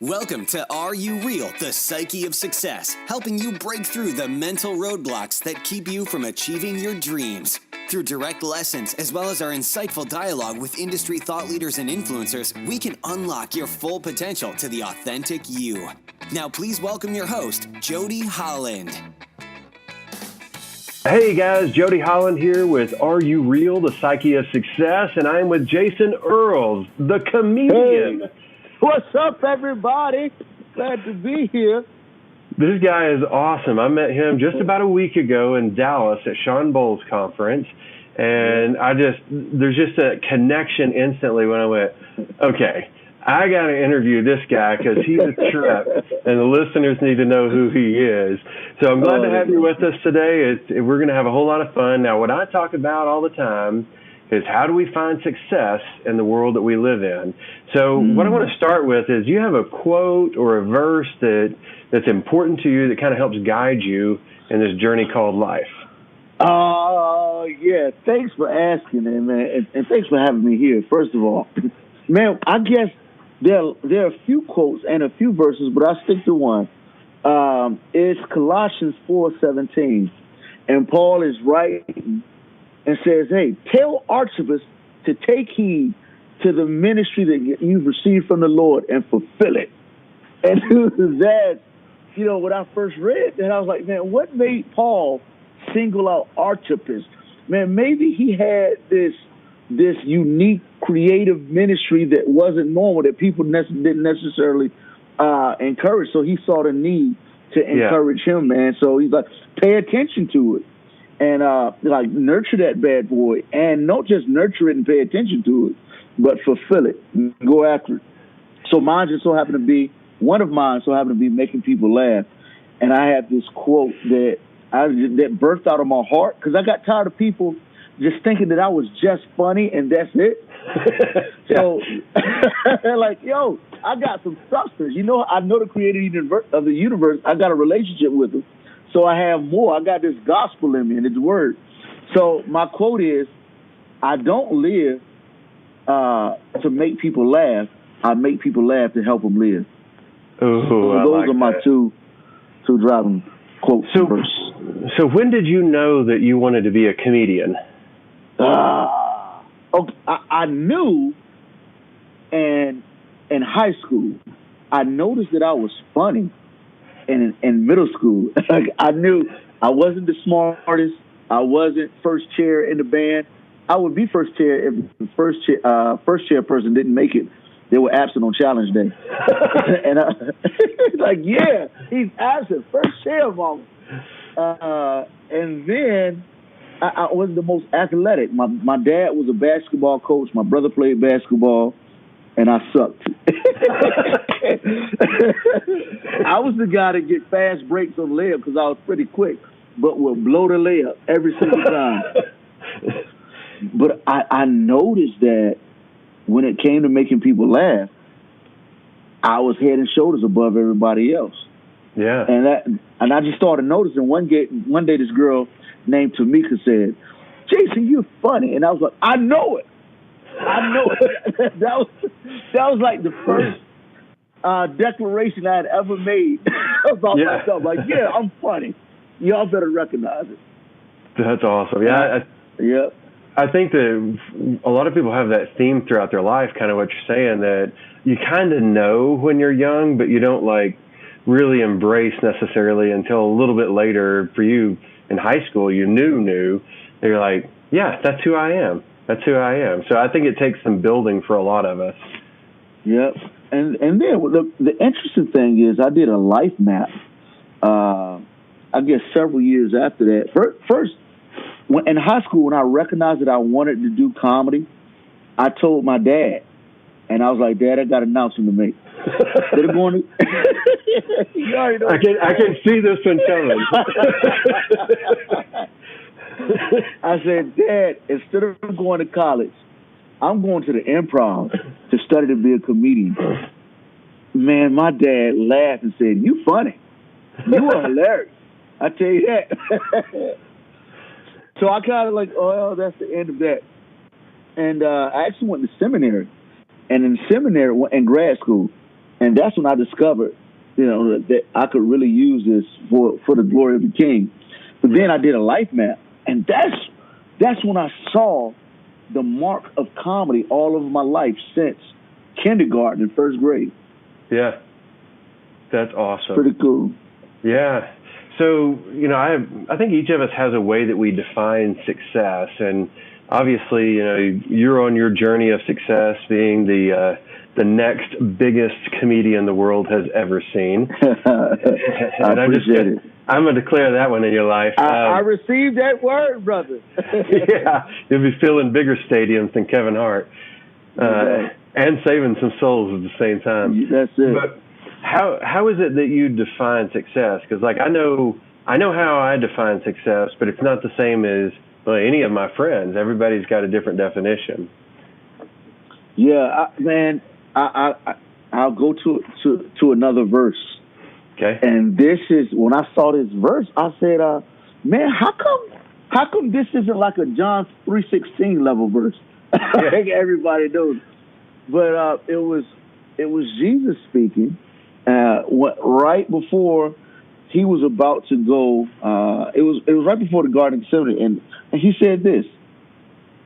Welcome to Are You Real? The Psyche of Success, helping you break through the mental roadblocks that keep you from achieving your dreams. Through direct lessons, as well as our insightful dialogue with industry thought leaders and influencers, we can unlock your full potential to the authentic you. Now please welcome your host, Jody Holland. Hey guys, Jody Holland here with Are You Real? The Psyche of Success, and I'm with Jason Earls, the comedian. Hey. What's up, everybody? Glad to be here. This guy is awesome. I met him just about a week ago in Dallas at Shawn Bolz Conference, and there's just a connection instantly when I went, okay, I got to interview this guy because he's a trip, and the listeners need to know who he is. So I'm glad to have you with us today. We're going to have a whole lot of fun. Now, what I talk about all the time is how do we find success in the world that we live in? So what I want to start with is, you have a quote or a verse that's important to you that kind of helps guide you in this journey called life. Yeah. Thanks for asking it, man. And thanks for having me here, first of all. Man, I guess there are a few quotes and a few verses, but I'll stick to one. It's Colossians 4:17. And Paul is writing and says, hey, tell Archippus to take heed to the ministry that you've received from the Lord and fulfill it. And that, when I first read that, I was like, man, what made Paul single out Archippus? Man, maybe he had this unique creative ministry that wasn't normal, that people didn't necessarily encourage. So he saw the need to encourage him, man. So he's like, pay attention to it. And nurture that bad boy, and not just nurture it and pay attention to it, but fulfill it, and go after it. So one of mine so happened to be making people laugh, and I have this quote that birthed out of my heart because I got tired of people just thinking that I was just funny and that's it. So, I got some substance. I know the creator of the universe. I got a relationship with him. So I have more. I got this gospel in me and it's word. So my quote is, I don't live to make people laugh. I make people laugh to help them live. Ooh, those are my two driving quotes. So when did you know that you wanted to be a comedian? I knew in high school. I noticed that I was funny. In middle school, I knew I wasn't the smartest. I wasn't first chair in the band. I would be first chair if the first chair person didn't make it. They were absent on challenge day. And he's absent, first chair, mama. And then I wasn't the most athletic. My dad was a basketball coach. My brother played basketball. And I sucked. I was the guy that get fast breaks on the layup because I was pretty quick, but would blow the layup every single time. But I noticed that when it came to making people laugh, I was head and shoulders above everybody else. Yeah. And I just started noticing. One day this girl named Tamika said, "Jason, you're funny," and I was like, "I know it. I know it." That was like the first declaration I had ever made about myself. Like, yeah, I'm funny. Y'all better recognize it. That's awesome. Yeah. I think that a lot of people have that theme throughout their life, kind of what you're saying, that you kind of know when you're young, but you don't really embrace necessarily until a little bit later. For you in high school, you knew. And you're like, yeah, that's who I am. That's who I am. So I think it takes some building for a lot of us. Yep. And then the interesting thing is I did a life map, I guess several years after that. First, in high school, when I recognized that I wanted to do comedy, I told my dad. And I was like, Dad, I got an announcement to make. They're going to... You already know. I can see this one coming. I said, Dad, instead of going to college, I'm going to the improv to study to be a comedian. Man, my dad laughed and said, you funny. You are hilarious. I tell you that. So I kind of that's the end of that. And I actually went to seminary. And in seminary, in grad school, And that's when I discovered, that I could really use this for the glory of the King. But then I did a life map, and that's when I saw the mark of comedy all over my life since kindergarten and first grade. Yeah, that's awesome. Pretty cool. Yeah. So, I think each of us has a way that we define success, and obviously, you're on your journey of success, being the next biggest comedian the world has ever seen. I appreciate it. I'm going to declare that one in your life. I received that word, brother. Yeah, you'll be filling bigger stadiums than Kevin Hart, and saving some souls at the same time. That's it. But how is it that you define success? Because I know how I define success, but it's not the same as any of my friends. Everybody's got a different definition. Yeah, I'll go to another verse. Okay. And this is when I saw this verse, I said, man, how come this isn't like a John 3:16 level verse? I think everybody knows. But it was Jesus speaking. Right before he was about to go, it was right before the Garden of Gethsemane, and he said this: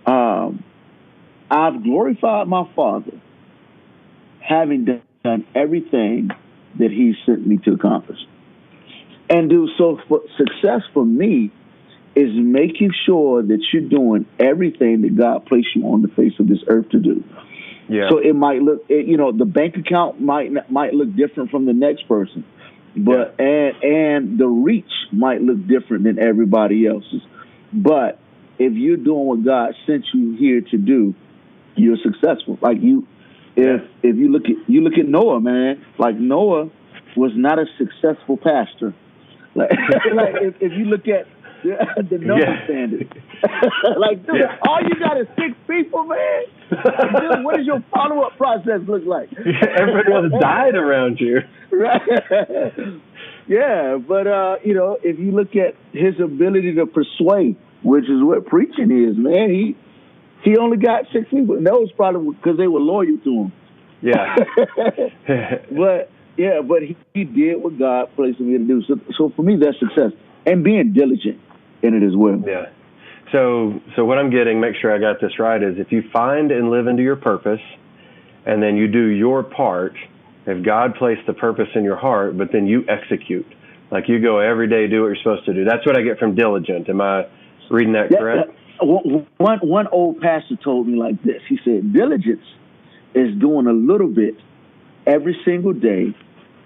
"I've glorified my Father, having done everything that He sent me to accomplish." And success for me is making sure that you're doing everything that God placed you on the face of this earth to do. Yeah. So it might look, the bank account might look different from the next person, but and the reach might look different than everybody else's. But if you're doing what God sent you here to do, you're successful. If you look at Noah, man, Noah was not a successful pastor. If you look at the Noah standard, dude, all you got is 6 people, man. Dude, what does your follow-up process look like? Everybody else died around you. Right. Yeah, but if you look at his ability to persuade, which is what preaching is, man, he only got 6 people. And that was probably because they were loyal to him. Yeah. but he did what God placed him here to do. So for me, that's success, and being diligent in it as well. Yeah. So what I'm getting, make sure I got this right, is if you find and live into your purpose, and then you do your part, if God placed the purpose in your heart, but then you execute, you go every day, do what you're supposed to do. That's what I get from diligent. Am I reading that correct? One old pastor told me like this. He said, diligence is doing a little bit every single day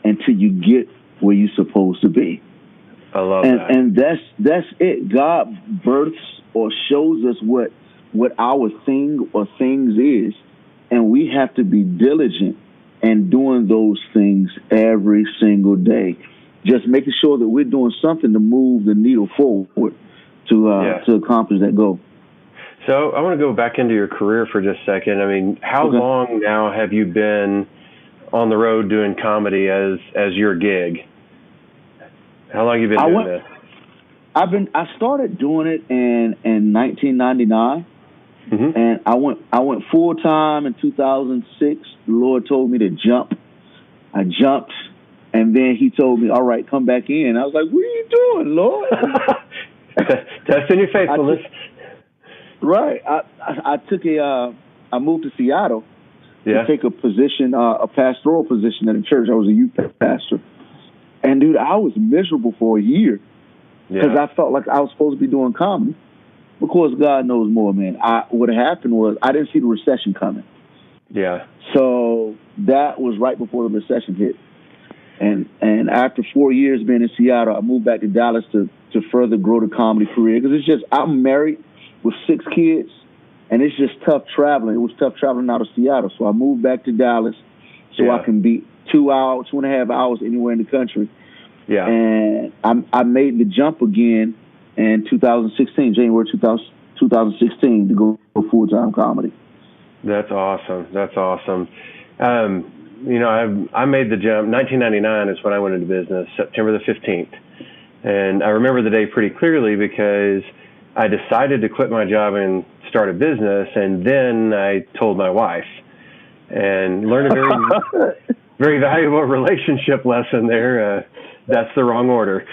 until you get where you're supposed to be. I love that. And that's it. God births or shows us what our thing or things is, and we have to be diligent in doing those things every single day. Just making sure that we're doing something to move the needle forward to accomplish that goal. So I want to go back into your career for just a second. I mean, how long now have you been on the road doing comedy as your gig? How long have you been doing this? I started doing it in 1999, and I went full time in 2006. The Lord told me to jump. I jumped, and then He told me, "All right, come back in." I was like, "What are you doing, Lord?" Testing your faithfulness. Right. I moved to Seattle to take a position, a pastoral position at a church. I was a youth pastor. And, dude, I was miserable for a year because I felt like I was supposed to be doing comedy. Of course, God knows more, man. What happened was I didn't see the recession coming. Yeah. So that was right before the recession hit. And after 4 years being in Seattle, I moved back to Dallas to further grow the comedy career. Because I'm married with 6 kids, and it's just tough traveling. It was tough traveling out of Seattle. So I moved back to Dallas so I can be 2.5 hours anywhere in the country. Yeah. And I made the jump again in 2016, January 2016, to go full-time comedy. That's awesome. That's awesome. I made the jump. 1999 is when I went into business, September the 15th. And I remember the day pretty clearly because I decided to quit my job and start a business, and then I told my wife and learned a very very valuable relationship lesson there. That's the wrong order.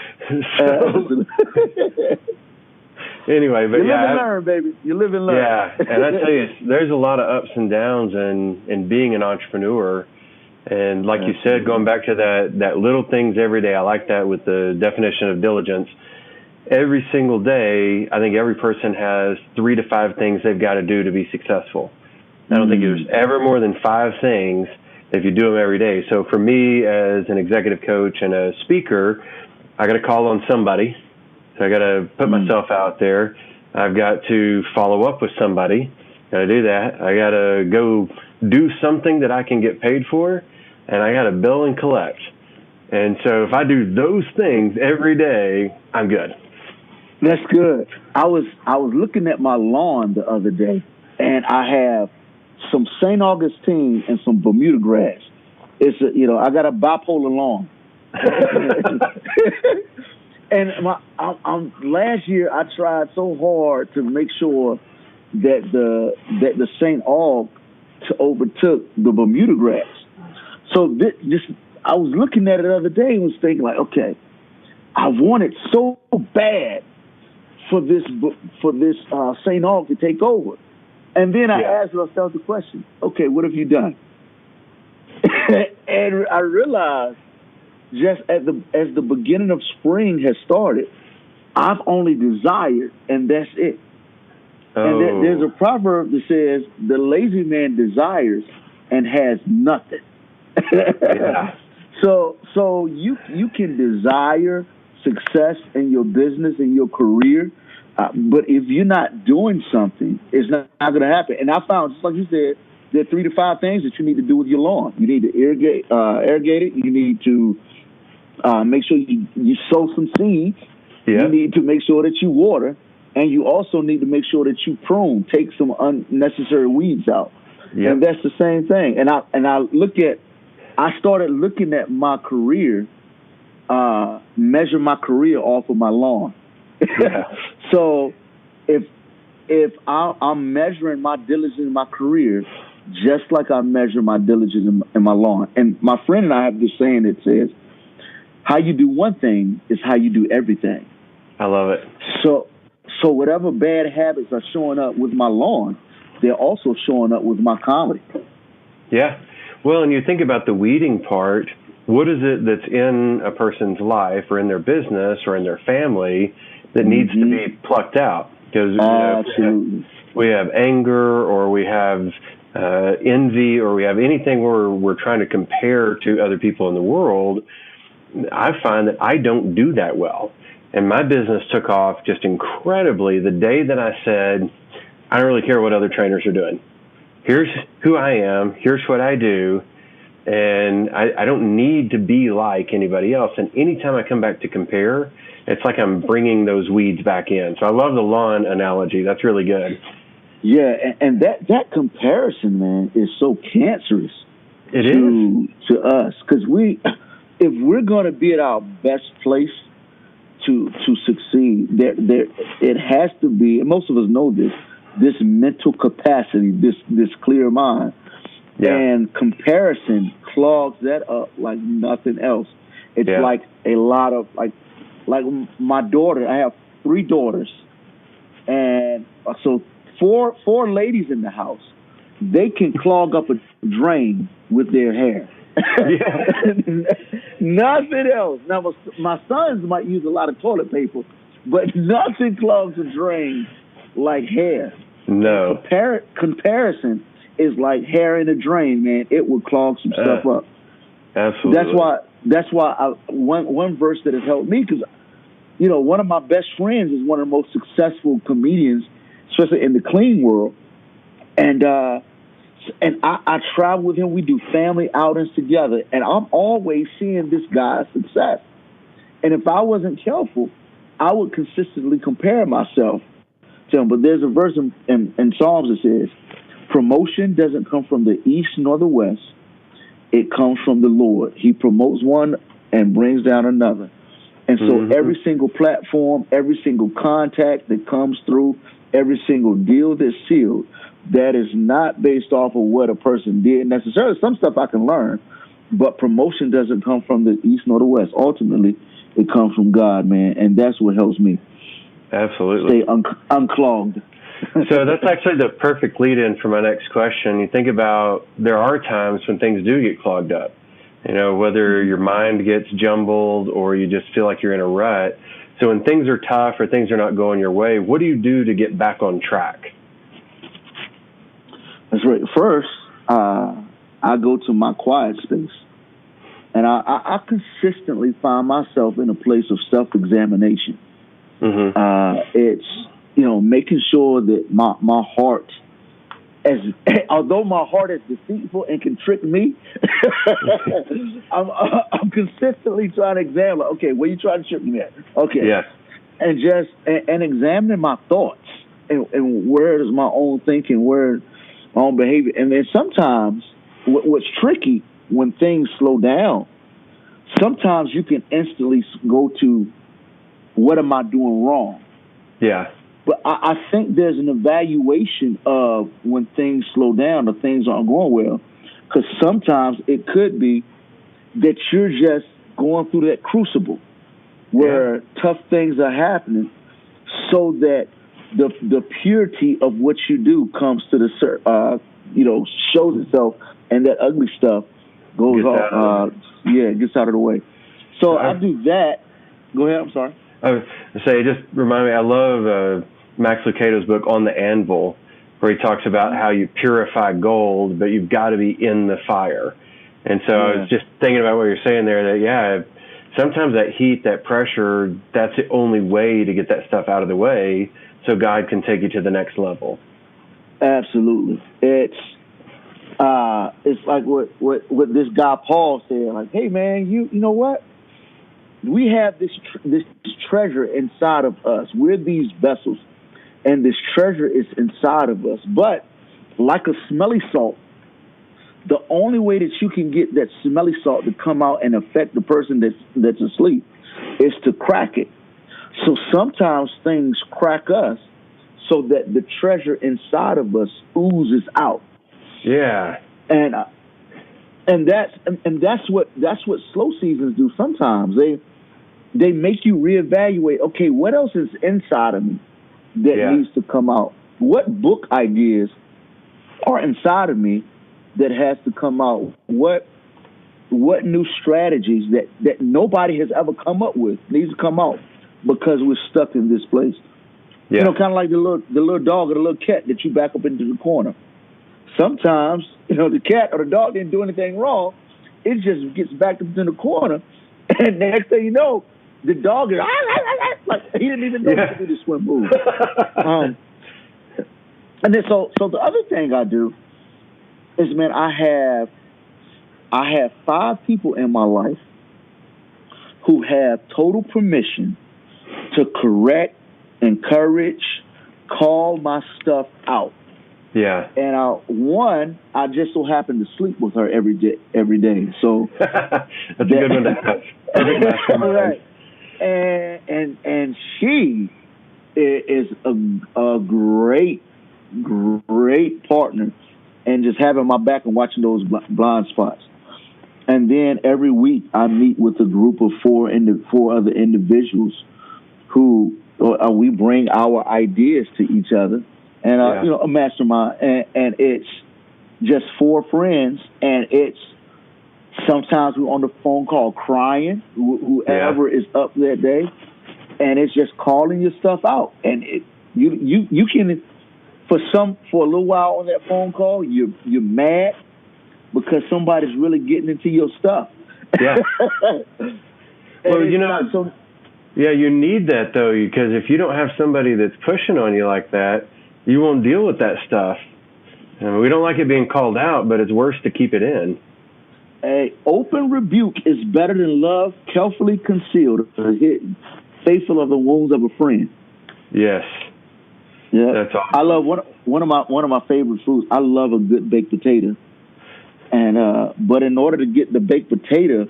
Anyway, but you live and learn, baby. You live and learn. Yeah, and I tell you, there's a lot of ups and downs in being an entrepreneur. And like you said, going back to that little things every day, I like that with the definition of diligence. Every single day, I think every person has 3 to 5 things they've got to do to be successful. I don't think there's ever more than 5 things if you do them every day. So for me, as an executive coach and a speaker, I got to call on somebody. So I got to put myself out there. I've got to follow up with somebody. Got to do that. I got to go do something that I can get paid for, and I got to bill and collect. And so if I do those things every day, I'm good. That's good. I was looking at my lawn the other day, and I have some St. Augustine and some Bermuda grass. It's I got a bipolar lawn. And last year I tried so hard to make sure that the St. Aug overtook the Bermuda grass. So I was looking at it the other day and was thinking like, okay, I want it so bad for this St. Aug to take over. And then I asked myself the question, okay, what have you done? And I realized just as the beginning of spring has started, I've only desired, and that's it. Oh. And there's a proverb that says, the lazy man desires and has nothing. Yeah. So you can desire success in your business, in your career, but if you're not doing something, it's not going to happen. And I found, just like you said, there are 3 to 5 things that you need to do with your lawn. You need to irrigate it. You need to make sure you sow some seeds. Yeah. You need to make sure that you water, and you also need to make sure that you prune, take some unnecessary weeds out. Yep. And that's the same thing. And I started looking at my career, measure my career off of my lawn. Yeah. So if I'm measuring my diligence in my career, just like I measure my diligence in my lawn. And my friend and I have this saying that says, how you do one thing is how you do everything. I love it. So whatever bad habits are showing up with my lawn, they're also showing up with my comedy. Yeah. Well, and you think about the weeding part, what is it that's in a person's life or in their business or in their family that needs to be plucked out? Because we have anger, or we have envy, or we have anything where we're trying to compare to other people in the world. I find that I don't do that well. And my business took off just incredibly the day that I said, I don't really care what other trainers are doing. Here's who I am. Here's what I do. And I don't need to be like anybody else. And anytime I come back to compare, it's like I'm bringing those weeds back in. So I love the lawn analogy. That's really good. Yeah, and that comparison, man, is so cancerous. It is to us, because if we're going to be at our best place to succeed, there it has to be, and most of us know this mental capacity, this clear mind. Yeah. And comparison clogs that up like nothing else. It's like a lot of like my daughter. I have 3 daughters, and so four ladies in the house. They can clog up a drain with their hair. Nothing else. Now my sons might use a lot of toilet paper, but nothing clogs a drain like hair. No. Comparison is like hair in a drain, man. It will clog some stuff up. Absolutely. That's why one verse that has helped me, because one of my best friends is one of the most successful comedians, especially in the clean world, and I travel with him. We do family outings together, and I'm always seeing this guy's success. And if I wasn't careful, I would consistently compare myself to him. But there's a verse in Psalms that says, promotion doesn't come from the east nor the west. It comes from the Lord. He promotes one and brings down another. And so every single platform, every single contact that comes through, every single deal that's sealed, that is not based off of what a person did necessarily. Some stuff I can learn, But promotion doesn't come from the east nor the west. Ultimately, it comes from God, man, and that's what helps me Absolutely. stay unclogged. So that's actually the perfect lead-in for my next question. You think about, there are times when things do get clogged up. You know, whether your mind gets jumbled or you just feel like you're in a rut. So when things are tough or things are not going your way, what do you do to get back on track? That's right. First, I go to my quiet space. And I consistently find myself in a place of self-examination. It's, you know, making sure that my heart, although my heart is deceitful and can trick me, I'm consistently trying to examine, okay, where you trying to trick me at? Okay. Yeah. And just, and examining my thoughts and where is my own thinking, where my own behavior. And then sometimes what's tricky when things slow down, sometimes you can instantly go to, what am I doing wrong? Yeah. But I think there's an evaluation of when things slow down or things aren't going well. Because sometimes it could be that you're just going through that crucible where tough things are happening so that the purity of what you do comes to the, shows itself, and that ugly stuff goes off. It gets out of the way. So I do that. Go ahead. I'm sorry. I would say, just remind me, I love Max Lucado's book On the Anvil, where he talks about how you purify gold, but you've got to be in the fire. And so I was just thinking about what you're saying there, that, sometimes that heat, that pressure, that's the only way to get that stuff out of the way so God can take you to the next level. Absolutely. It's like what this guy Paul said, like, hey, man, you know what? We have this treasure inside of us. We're these vessels, and this treasure is inside of us. But like a smelly salt, the only way that you can get that smelly salt to come out and affect the person that's asleep is to crack it. So sometimes things crack us so that the treasure inside of us oozes out. Yeah. And that's what slow seasons do. Sometimes they make you reevaluate. Okay, what else is inside of me that needs to come out? What book ideas are inside of me that has to come out? What new strategies that nobody has ever come up with needs to come out because we're stuck in this place? Yeah. You know, kind of like the little dog or the little cat that you back up into the corner. Sometimes, the cat or the dog didn't do anything wrong. It just gets backed up in the corner, and next thing you know, the dog is like he didn't even know to do the swim move. And then so the other thing I do is, man, I have 5 people in my life who have total permission to correct, encourage, call my stuff out. Yeah. And one, I just so happen to sleep with her every day. So that's a good one to have. Right. And she is a great partner, and just having my back and watching those blind spots. And then every week I meet with a group of 4 other individuals who we bring our ideas to each other. And, a mastermind, and it's just 4 friends, and it's sometimes we're on the phone call crying, whoever is up that day, and it's just calling your stuff out. And you can, for a little while on that phone call, you're mad because somebody's really getting into your stuff. Yeah. Well, you need that, though, because if you don't have somebody that's pushing on you like that, you won't deal with that stuff. We don't like it being called out, but it's worse to keep it in. An open rebuke is better than love carefully concealed or hidden, faithful of the wounds of a friend. Yes. Yeah. That's awesome. I love one of my favorite foods. I love a good baked potato. And but in order to get the baked potato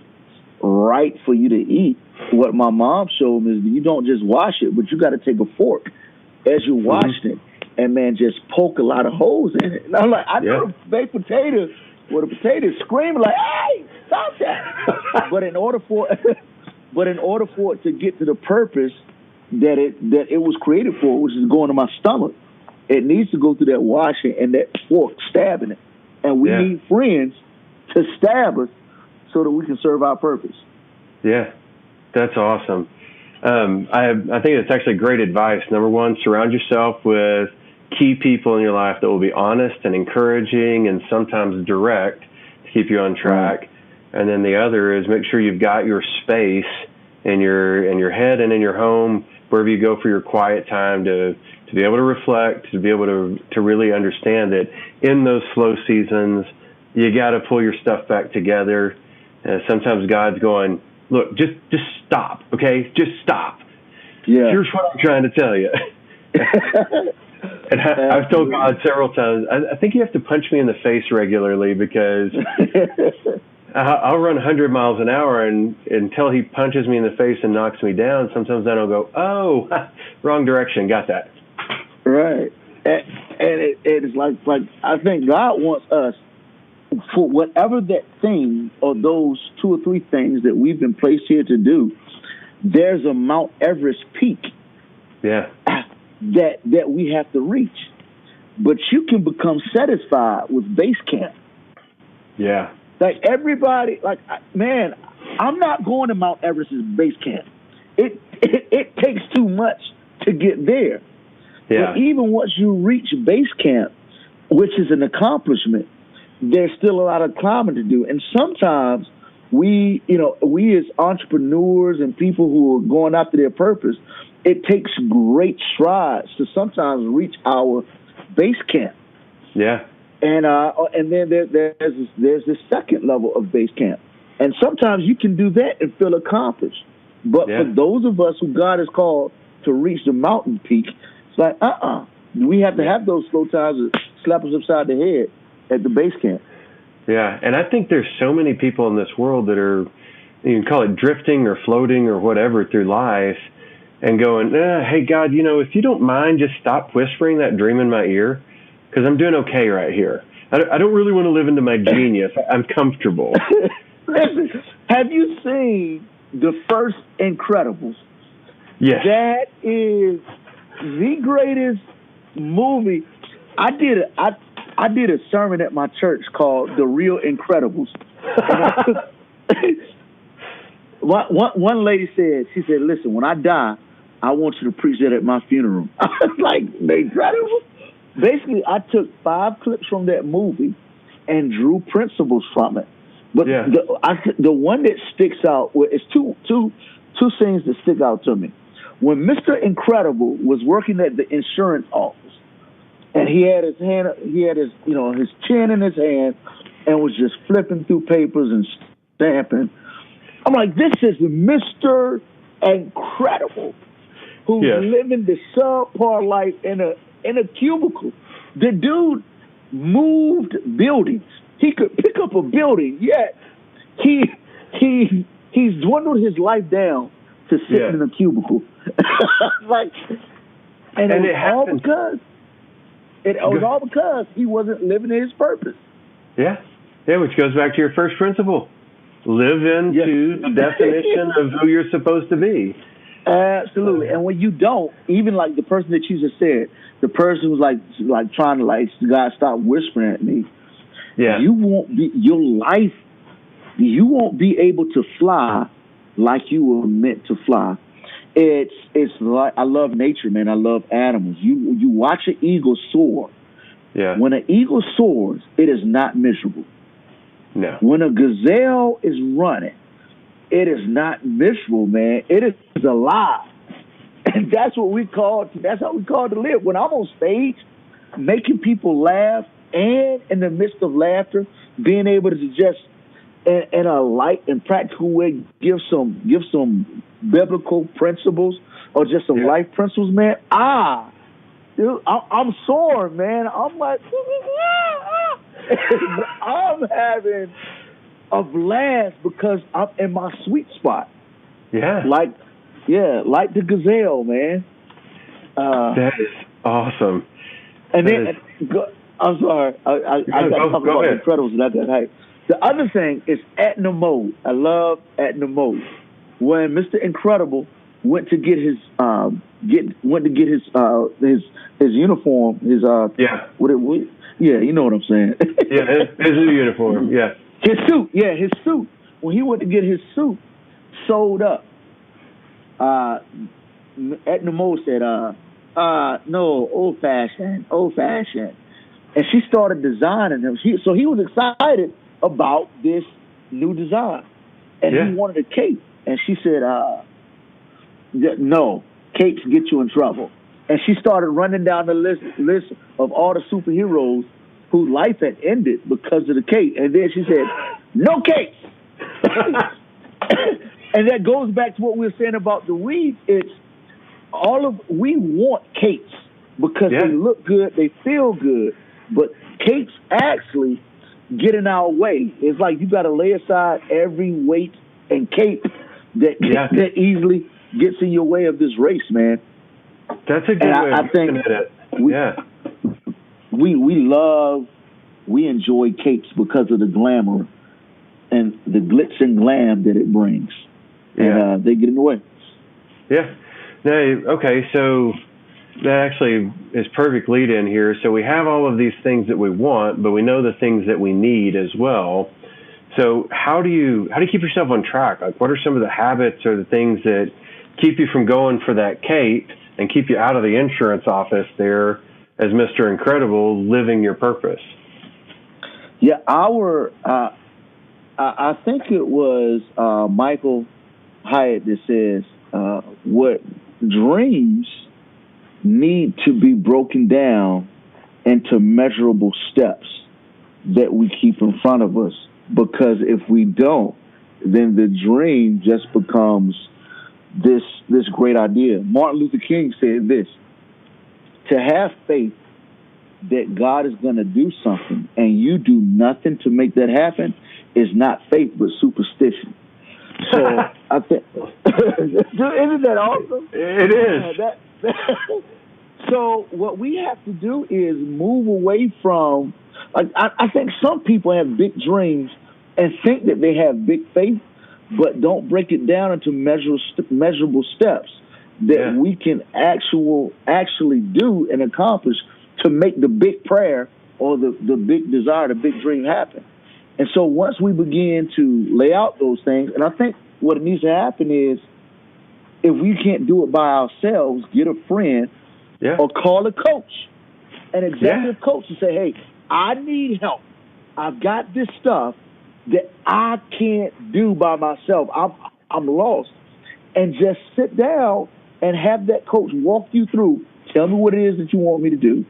right for you to eat, what my mom showed me is that you don't just wash it, but you got to take a fork as you wash it. And, man, just poke a lot of holes in it. And I'm like, I know baked potato Well, the potato is screaming like, "Hey, stop that!" but in order for it to get to the purpose that it was created for, which is going to my stomach, it needs to go through that washing and that fork stabbing it. And we need friends to stab us so that we can serve our purpose. Yeah, that's awesome. I think it's actually great advice. Number one, surround yourself with key people in your life that will be honest and encouraging and sometimes direct to keep you on track. And then the other is make sure you've got your space in your head and in your home, wherever you go for your quiet time, to be able to reflect, to be able to really understand that in those slow seasons, you got to pull your stuff back together. Sometimes God's going, look, just stop, okay? Just stop. Yeah. Here's what I'm trying to tell you. And I've told God several times, I think you have to punch me in the face regularly, because I'll run 100 miles an hour, and until he punches me in the face and knocks me down, sometimes then I'll go, oh, wrong direction, got that. Right. And it's like I think God wants us, for whatever that thing or those 2 or 3 things that we've been placed here to do, there's a Mount Everest peak. Yeah. That we have to reach. But you can become satisfied with base camp. Yeah. Like everybody, man, I'm not going to Mount Everest's base camp. It takes too much to get there. Yeah. But even once you reach base camp, which is an accomplishment, there's still a lot of climbing to do. And sometimes we as entrepreneurs and people who are going after their purpose, it takes great strides to sometimes reach our base camp. Yeah. And then there's this second level of base camp. And sometimes you can do that and feel accomplished. But for those of us who God has called to reach the mountain peak, it's like, we have to have those slow times that slap us upside the head at the base camp. Yeah, and I think there's so many people in this world that are, you can call it drifting or floating or whatever through life, and going, hey, God, if you don't mind, just stop whispering that dream in my ear, because I'm doing okay right here. I don't really want to live into my genius. I'm comfortable. Listen, have you seen the first Incredibles? Yes. That is the greatest movie. I did a sermon at my church called The Real Incredibles. One lady said, listen, when I die, I want you to preach that at my funeral. I was like, The Incredibles? Basically, I took 5 clips from that movie and drew principles from it. But the one that sticks out, it's two things that stick out to me. When Mr. Incredible was working at the insurance office, and he had his chin in his hand, and was just flipping through papers and stamping. I'm like, this is Mr. Incredible, who's living the subpar life in a cubicle. The dude moved buildings. He could pick up a building, yet he's dwindled his life down to sitting in a cubicle. And it was all because he wasn't living his purpose. Yeah, which goes back to your first principle. Live into the definition of who you're supposed to be. Absolutely. And when you don't, even like the person that you just said, the person who's like trying to God, stop whispering at me. Yeah. You won't be able to fly like you were meant to fly. It's like, I love nature, man. I love animals. You watch an eagle soar. Yeah. When an eagle soars, it is not miserable. No. When a gazelle is running, it is not miserable, man. It is alive. And that's how we call to live. When I'm on stage, making people laugh, and in the midst of laughter, being able to just, in a light and practical way, give some biblical principles or just some life principles, man. Dude, I'm soaring, man. I'm like, I'm having a blast because I'm in my sweet spot. Yeah. Like the gazelle, man. That is awesome. And I'm sorry. I got to talk about ahead. the Incredibles and I got hype. The other thing is Etna Mode. I love Etna Mode. When Mr. Incredible went to get his his uniform, his you know what I'm saying. His uniform, His suit. When he went to get his suit sewed up, Etna Mode said, no, old fashioned. And she started designing him. So he was excited about this new design. And he wanted a cape. And she said, no, capes get you in trouble. And she started running down the list of all the superheroes whose life had ended because of the cape. And then she said, no capes. And that goes back to what we were saying about the weeds. It's we want capes because they look good, they feel good, but capes actually get in our way. It's like you got to lay aside every weight and cape that easily gets in your way of this race, man. That's a good way of looking at it. We enjoy capes because of the glamour and the glitz and glam that it brings. Yeah. And they get in the way. Yeah. Okay, so that actually is perfect lead in here. So we have all of these things that we want, but we know the things that we need as well. So how do you keep yourself on track? Like, what are some of the habits or the things that keep you from going for that cape and keep you out of the insurance office there as Mr. Incredible, living your purpose? Yeah, I think it was Michael Hyatt that says what dreams need to be broken down into measurable steps that we keep in front of us. Because if we don't, then the dream just becomes this great idea. Martin Luther King said this: to have faith that God is going to do something and you do nothing to make that happen is not faith but superstition. So I think, isn't that awesome? It is. So what we have to do is move away from. I think some people have big dreams and think that they have big faith, but don't break it down into measurable steps that we can actually do and accomplish to make the big prayer or the big desire, the big dream happen. And so once we begin to lay out those things, and I think what needs to happen is if we can't do it by ourselves, get a friend or call a coach, an executive coach, and say, hey, I need help. I've got this stuff that I can't do by myself. I'm lost. And just sit down and have that coach walk you through, tell me what it is that you want me to do,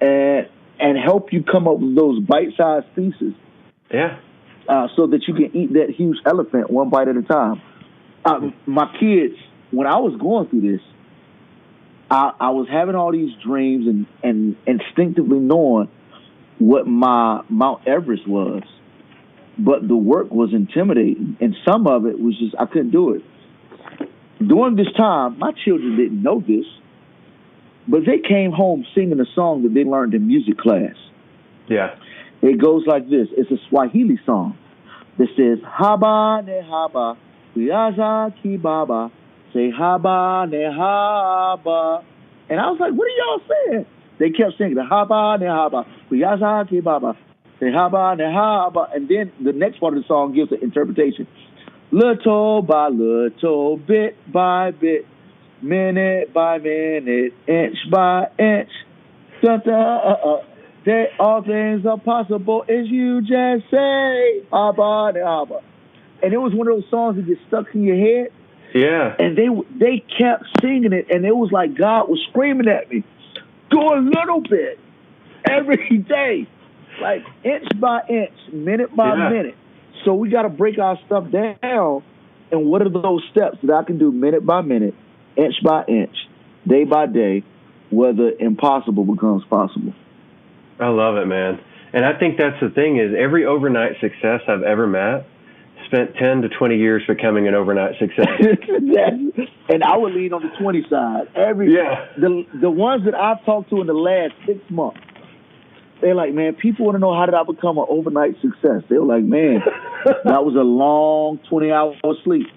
and help you come up with those bite-sized pieces. Yeah. So that you can eat that huge elephant one bite at a time. My kids, when I was going through this, I was having all these dreams and instinctively knowing what my Mount Everest was. But the work was intimidating, and some of it was just, I couldn't do it. During this time, my children didn't know this, but they came home singing a song that they learned in music class. Yeah. It goes like this. It's a Swahili song that says, Haba ne haba, uyaza ki baba, say haba ne haba. And I was like, what are y'all saying? They kept singing, Haba ne haba, uyaza ki baba, say haba ne haba. And then the next part of the song gives an interpretation. Little by little, bit by bit, minute by minute, inch by inch, all things are possible as you just say, Abba, Abba. And it was one of those songs that get stuck in your head. Yeah. And they kept singing it, and it was like God was screaming at me, do a little bit every day, like inch by inch, minute by minute. So we got to break our stuff down. And what are those steps that I can do minute by minute, inch by inch, day by day, where the impossible becomes possible? I love it, man. And I think that's the thing is every overnight success I've ever met spent 10 to 20 years becoming an overnight success. And I would lean on the 20 side. The ones that I've talked to in the last 6 months, They're like, man, people want to know how did I become an overnight success. They were like, man, that was a long 20-hour sleep.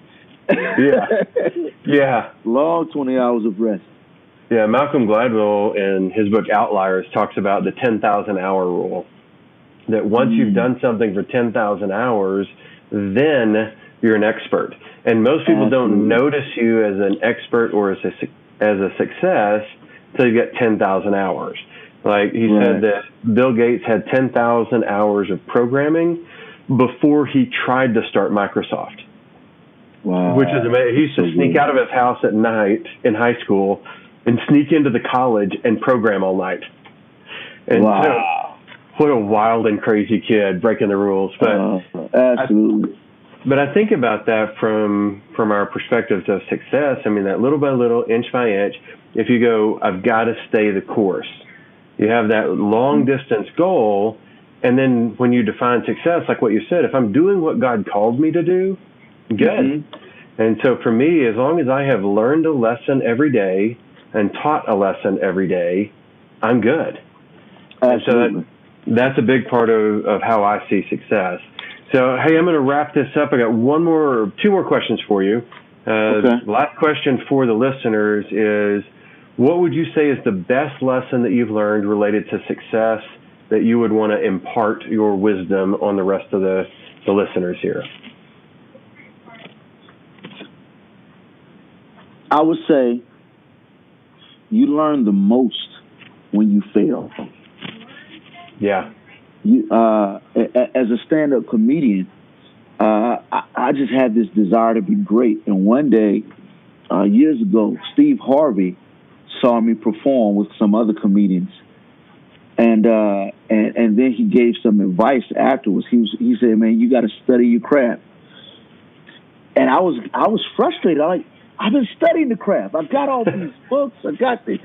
Yeah. Long 20 hours of rest. Yeah, Malcolm Gladwell in his book Outliers talks about the 10,000 hour rule. That once you've done something for 10,000 hours, then you're an expert. And most people don't notice you as an expert or as a success until you get 10,000 hours. Like he said that Bill Gates had 10,000 hours of programming before he tried to start Microsoft. Wow. Which is amazing. He used to sneak out of his house at night in high school and sneak into the college and program all night. And wow. What a wild and crazy kid breaking the rules. But absolutely. But I think about that from our perspectives of success. I mean, that little by little, inch by inch, if you go, I've got to stay the course. You have that long distance goal. And then when you define success, like what you said, if I'm doing what God called me to do, good. And so for me, as long as I have learned a lesson every day and taught a lesson every day, I'm good. Absolutely. So that's a big part of how I see success. So, hey, I'm going to wrap this up. I got two more questions for you. Last question for the listeners is, what would you say is the best lesson that you've learned related to success that you would want to impart your wisdom on the rest of the listeners here? I would say you learn the most when you fail. Yeah. You, as a stand-up comedian, I just had this desire to be great. And one day, years ago, Steve Harvey saw me perform with some other comedians, and then he gave some advice afterwards. He said, "Man, you got to study your craft." And I was frustrated. I've been studying the craft. I've got all these books. I got these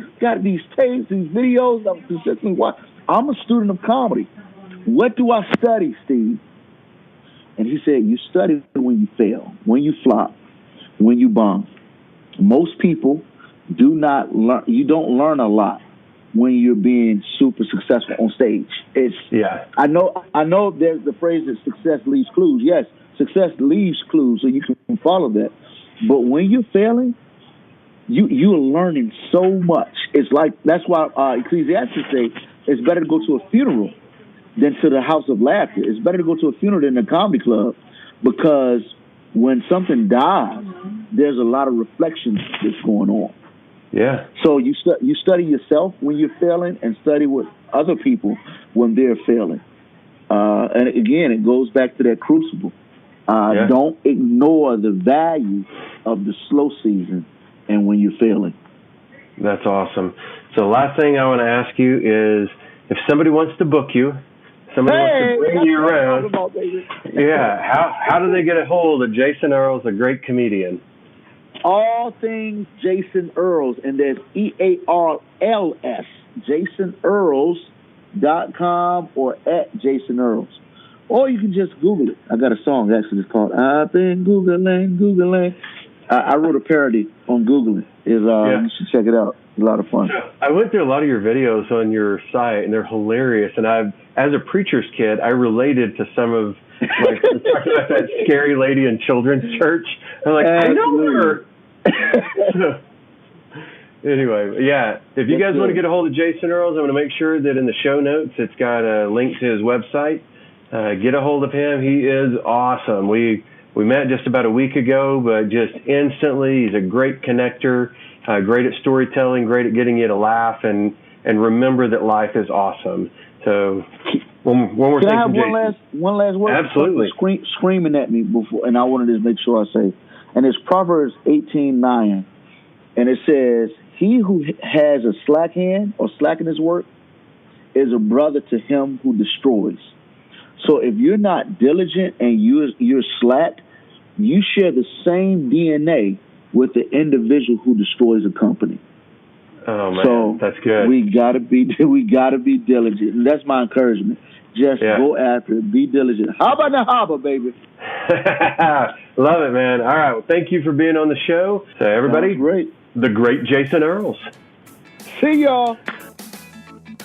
tapes, these videos. I'm consistently watching. I'm a student of comedy. What do I study, Steve? And he said, you study when you fail, when you flop, when you bomb. Most people do not learn. You don't learn a lot when you're being super successful on stage. I know there's the phrase that success leaves clues. Yes, success leaves clues, so you can follow that. But when you're failing, you're learning so much. It's like, that's why Ecclesiastes say it's better to go to a funeral than to the house of laughter. It's better to go to a funeral than a comedy club, because when something dies, there's a lot of reflection that's going on. Yeah. So you study yourself when you're failing, and study with other people when they're failing. And again, it goes back to that crucible. Don't ignore the value of the slow season and when you're failing. That's awesome. So the last thing I want to ask you is, if somebody wants to book you, somebody wants to bring you around, how do they get a hold of Jason Earls, a great comedian? All things Jason Earls, and there's EARLS, JasonEarls.com or at Jason Earls. Or you can just Google it. I got a song actually. It's called "I've Been Googling." I wrote a parody on Googling. You should check it out. It's a lot of fun. I went through a lot of your videos on your site, and they're hilarious. And as a preacher's kid, I related to some of, like, talking about that scary lady in children's church. I'm like, I know her. Anyway, if you guys want to get a hold of Jason Earls, I'm going to make sure that in the show notes it's got a link to his website. Get a hold of him. He is awesome. We met just about a week ago, but just instantly, he's a great connector, great at storytelling, great at getting you to laugh and remember that life is awesome. So one more thing. Can I have one last word? Absolutely. Screaming at me before, and I wanted to make sure I say, and it's Proverbs 18:9, and it says, "He who has a slack hand or slack in his work is a brother to him who destroys." So if you're not diligent and you're slack, you share the same DNA with the individual who destroys a company. Oh man, so that's good. We gotta be diligent, and that's my encouragement. Just go after it. Be diligent. How about the harbor, baby? Love it, man. All right. Well, thank you for being on the show. So everybody, great. The great Jason Earls. See y'all.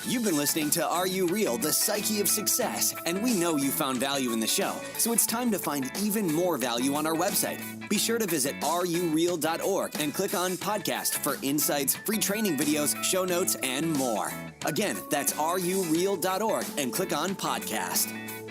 You've been listening to Are You Real? The Psyche of Success, and we know you found value in the show, so it's time to find even more value on our website. Be sure to visit rureal.org and click on podcast for insights, free training videos, show notes, and more. Again, that's rureal.org and click on podcast.